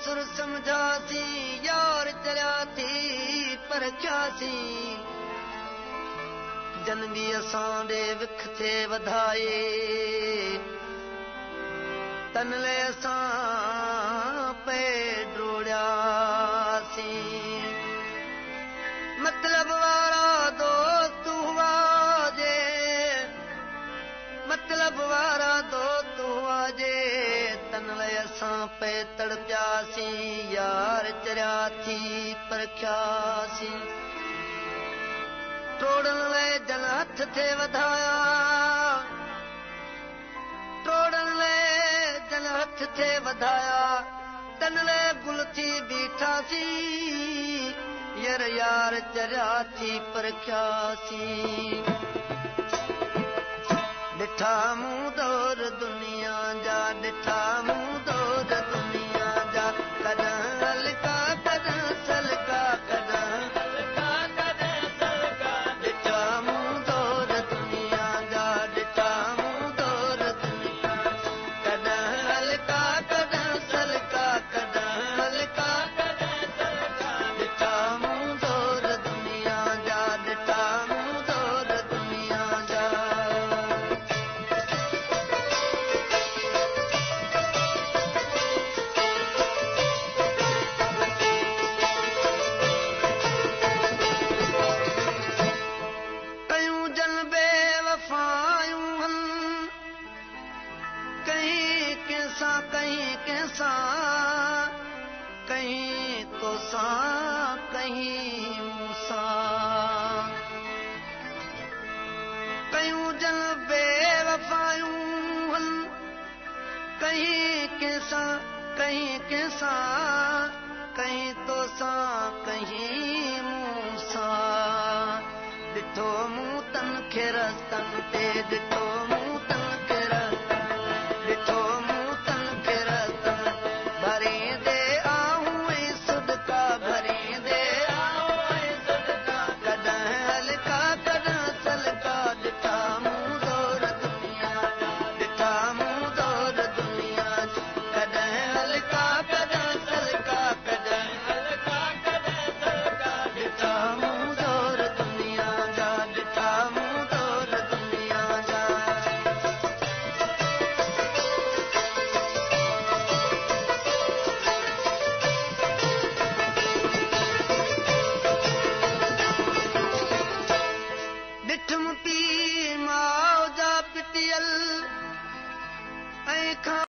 सुर समझासी यार चलिया थी परख्यासी जन भी असां दे विख थे वधाए तन ले असां पे ड्रोड़ियासी मतलब वारा दोस्त हुआ जे मतलब वारा दोस्त हुआ जे तन ले असां पे तड़पियासी यार चरिया थी परख्यासी टोड़न ले जन हथ थे वधाया टोड़न ले जन हथ थे वधाया तन ले गुल थी बीठासी यार चरिया थी परख्यासी ॾिठा मूं दौर दुनिया जा ॾिठा मूं दौर दुनिया जा कॾहिं हल्का कॾहिं सलका कॾहिं हल्का कॾहिं सलका ॾिठा मूं दौर दुनिया जा ॾिठा मूं दौर दुनिया कॾहिं हल्का कॾहिं सलका कॾहिं हल्का कॾहिं सलका ॾिठा मूं दौर दुनिया जा ॾिठा मूं दौर दुनिया जा कहीं कैसा कहीं तो सा कहीं मूसा कयूं जन बेवफायूं कहीं कैसा कहीं तो सा कहीं मूसा ॾिठो मूं तन खे रस्तन ते ॾिठो